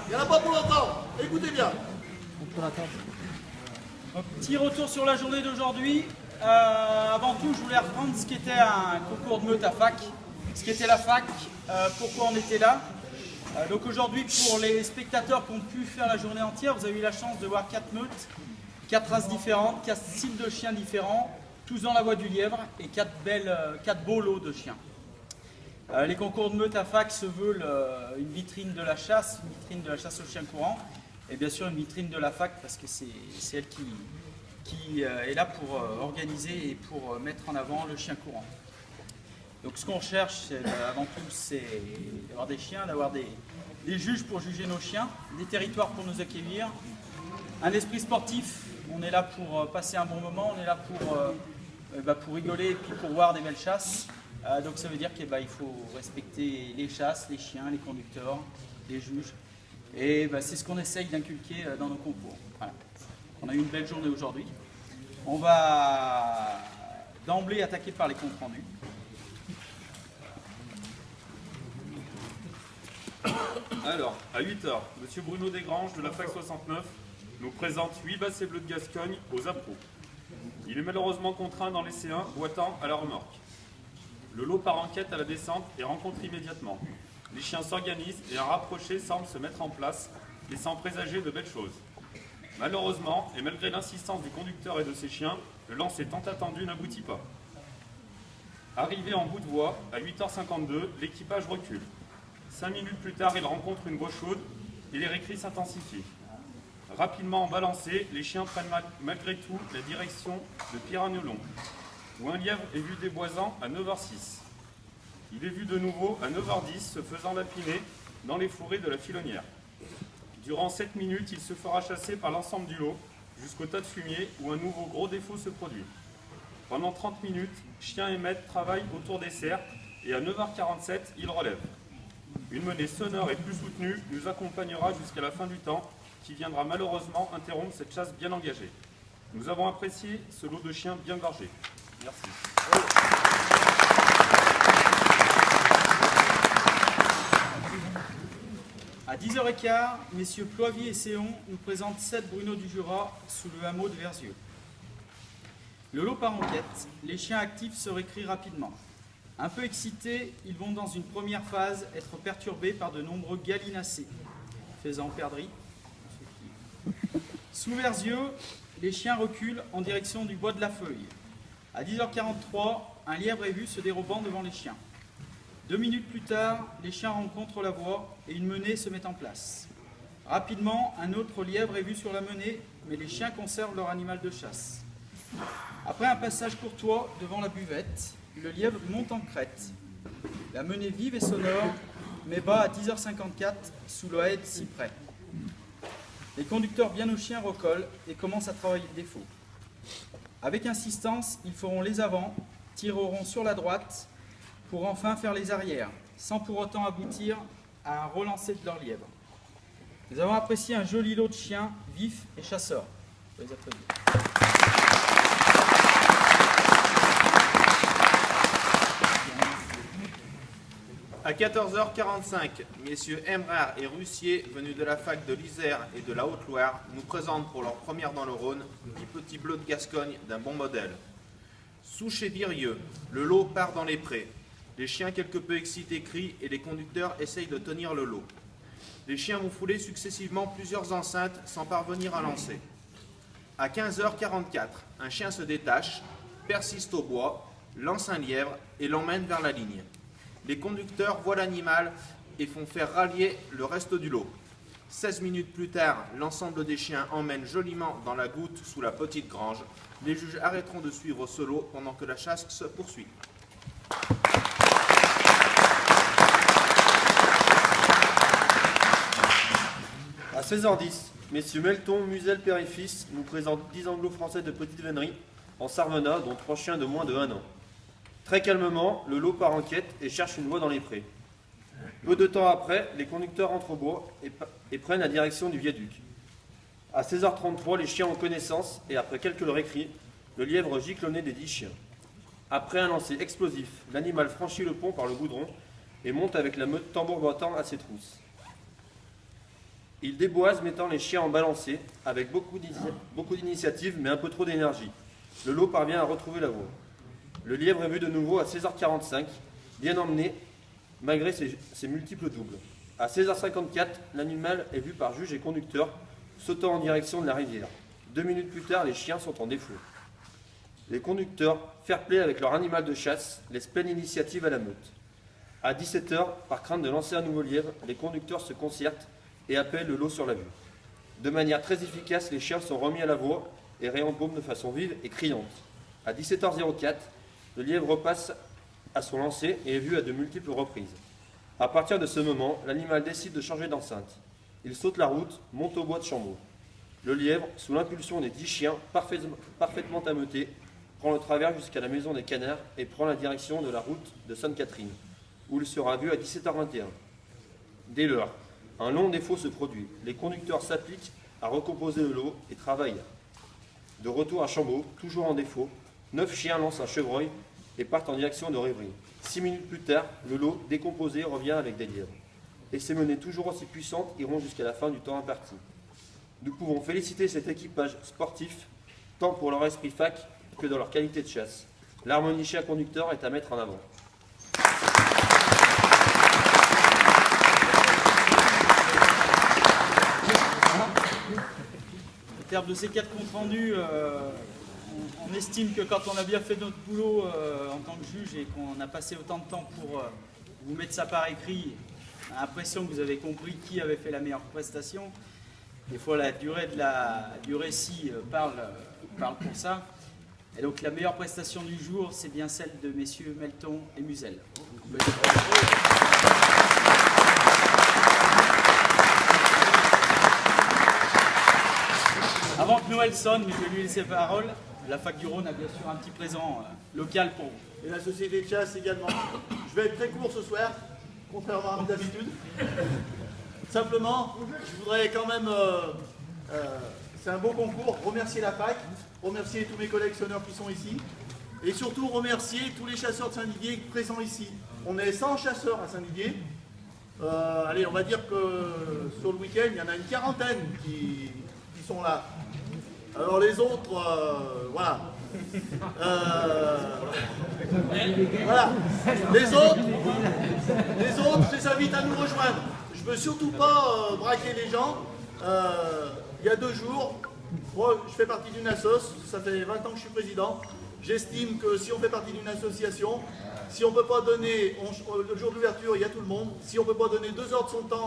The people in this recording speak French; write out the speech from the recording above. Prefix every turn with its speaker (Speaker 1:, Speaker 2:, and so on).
Speaker 1: Il n'y en a pas pour longtemps. Écoutez bien.
Speaker 2: Petit retour sur la journée d'aujourd'hui. Avant tout, je voulais reprendre ce qu'était un concours de meute à fac. Ce qu'était la fac, pourquoi on était là. Donc aujourd'hui, pour les spectateurs qui ont pu faire la journée entière, vous avez eu la chance de voir 4 meutes, 4 races différentes, 4 styles de chiens différents, tous dans la voie du lièvre et 4 beaux lots de chiens. Les concours de meute à fac se veulent une vitrine de la chasse aux chiens courants, et bien sûr une vitrine de la fac parce que c'est elle qui est là pour organiser et pour mettre en avant le chien courant. Donc ce qu'on cherche avant tout, c'est d'avoir des chiens, d'avoir des juges pour juger nos chiens, des territoires pour nous accueillir, un esprit sportif. On est là pour passer un bon moment, on est là pour rigoler et puis pour voir des belles chasses. Donc ça veut dire qu'il faut respecter les chasses, les chiens, les conducteurs, les juges. Et c'est ce qu'on essaye d'inculquer dans nos concours. Voilà. On a eu une belle journée aujourd'hui. On va d'emblée attaquer par les comptes rendus.
Speaker 3: Alors, à 8h, M. Bruno Desgranges de la FAC 69 nous présente 8 bassets bleus de Gascogne aux appros. Il est malheureusement contraint d'en laisser un boitant à la remorque. Le lot part en quête à la descente et rencontre immédiatement. Les chiens s'organisent et un rapproché semble se mettre en place, laissant présager de belles choses. Malheureusement, et malgré l'insistance du conducteur et de ses chiens, le lancer tant attendu n'aboutit pas. Arrivé en bout de voie, à 8h52, l'équipage recule. 5 minutes plus tard, il rencontre une voie chaude et les récrits s'intensifient. Rapidement balancés, les chiens prennent malgré tout la direction de Piranolon, où un lièvre est vu déboisant à 9h06. Il est vu de nouveau à 9h10 se faisant lapiner dans les fourrés de la Filonnière. Durant 7 minutes, il se fera chasser par l'ensemble du lot jusqu'au tas de fumier où un nouveau gros défaut se produit. Pendant 30 minutes, chien et maître travaillent autour des cerfs et à 9h47, il relève. Une menée sonore et plus soutenue nous accompagnera jusqu'à la fin du temps qui viendra malheureusement interrompre cette chasse bien engagée. Nous avons apprécié ce lot de chiens bien gorgé. Merci.
Speaker 2: À 10h15, messieurs Ploivy et Séon nous présentent 7 Bruno du Jura sous le hameau de Verzieux. Le lot part en quête, les chiens actifs se récrient rapidement. Un peu excités, ils vont dans une première phase être perturbés par de nombreux gallinacés, faisant perdrix. Sous Verzieux, les chiens reculent en direction du bois de la Feuille. À 10h43, un lièvre est vu se dérobant devant les chiens. 2 minutes plus tard, les chiens rencontrent la voie et une menée se met en place. Rapidement, un autre lièvre est vu sur la menée, mais les chiens conservent leur animal de chasse. Après un passage courtois devant la buvette, le lièvre monte en crête. La menée vive et sonore, mais bas à 10h54 sous la haie de cyprès. Les conducteurs bien aux chiens recollent et commencent à travailler le défaut. Avec insistance, ils feront les avants, tireront sur la droite pour enfin faire les arrières, sans pour autant aboutir à un relancé de leur lièvre. Nous avons apprécié un joli lot de chiens vifs et chasseurs. Je vais les applaudir.
Speaker 4: À 14h45, messieurs Emrard et Russier, venus de la fac de l'Isère et de la Haute-Loire, nous présentent pour leur première dans le Rhône 10 petits bleus de Gascogne d'un bon modèle. Sous chez Virieux, le lot part dans les prés. Les chiens quelque peu excités crient et les conducteurs essayent de tenir le lot. Les chiens vont fouler successivement plusieurs enceintes sans parvenir à lancer. À 15h44, un chien se détache, persiste au bois, lance un lièvre et l'emmène vers la ligne. Les conducteurs voient l'animal et font faire rallier le reste du lot. 16 minutes plus tard, l'ensemble des chiens emmène joliment dans la goutte sous la petite grange. Les juges arrêteront de suivre ce lot pendant que la chasse se poursuit.
Speaker 5: À 16h10, messieurs Melton, Musel, père et fils nous présentent 10 anglo-français de petite vénerie en Sarvenat, dont 3 chiens de moins de 1 an. Très calmement, le lot part en quête et cherche une voie dans les prés. Peu de temps après, les conducteurs entrent au bois et prennent la direction du viaduc. À 16h33, les chiens ont connaissance et après quelques récrits, le lièvre gicle au nez des 10 chiens. Après un lancer explosif, l'animal franchit le pont par le goudron et monte avec la meute tambour battant à ses trousses. Il déboise, mettant les chiens en balancée, avec beaucoup d'initiative, mais un peu trop d'énergie. Le lot parvient à retrouver la voie. Le lièvre est vu de nouveau à 16h45, bien emmené, malgré ses multiples doubles. À 16h54, l'animal est vu par juge et conducteur, sautant en direction de la rivière. 2 minutes plus tard, les chiens sont en défaut. Les conducteurs, fair-play avec leur animal de chasse, laissent pleine initiative à la meute. À 17h, par crainte de lancer un nouveau lièvre, les conducteurs se concertent et appellent le lot sur la vue. De manière très efficace, les chiens sont remis à la voie et réembaument de façon vive et criante. À 17h04, le lièvre repasse à son lancer et est vu à de multiples reprises. À partir de ce moment, l'animal décide de changer d'enceinte. Il saute la route, monte au bois de Chambaud. Le lièvre, sous l'impulsion des 10 chiens parfaitement ameutés, prend le travers jusqu'à la maison des canards et prend la direction de la route de Sainte-Catherine, où il sera vu à 17h21. Dès lors, un long défaut se produit. Les conducteurs s'appliquent à recomposer le lot et travaillent. De retour à Chambaud, toujours en défaut, 9 chiens lancent un chevreuil et partent en direction de Révry. 6 minutes plus tard, le lot décomposé revient avec des lièvres. Et ces menées toujours aussi puissantes iront jusqu'à la fin du temps imparti. Nous pouvons féliciter cet équipage sportif, tant pour leur esprit fac que dans leur qualité de chasse. L'harmonie chien-conducteur est à mettre en avant.
Speaker 2: Au terme de ces 4 comptes rendus, on estime que quand on a bien fait notre boulot en tant que juge et qu'on a passé autant de temps pour vous mettre ça par écrit, on a l'impression que vous avez compris qui avait fait la meilleure prestation. Des fois, la durée du récit parle pour ça. Et donc, la meilleure prestation du jour, c'est bien celle de messieurs Melton et Musel. Avant que Noël sonne, mais je vais lui laisser la parole, la Fac du Rhône a bien sûr un petit présent local pour vous.
Speaker 1: Et la société de chasse également. Je vais être très court ce soir, contrairement à d'habitude. Simplement, je voudrais quand même, c'est un beau concours, remercier la fac, remercier tous mes collègues sonneurs qui sont ici, et surtout remercier tous les chasseurs de Saint-Didier présents ici. On est 100 chasseurs à Saint-Didier. Allez, on va dire que sur le week-end, il y en a une quarantaine qui sont là. Alors les autres, voilà. Voilà. Les autres, je les invite à nous rejoindre. Je ne veux surtout pas braquer les gens. Il y a 2 jours, moi je fais partie d'une assoce, ça fait 20 ans que je suis président. J'estime que si on fait partie d'une association, si on ne peut pas donner, le jour de l'ouverture, il y a tout le monde, si on ne peut pas donner 2 heures de son temps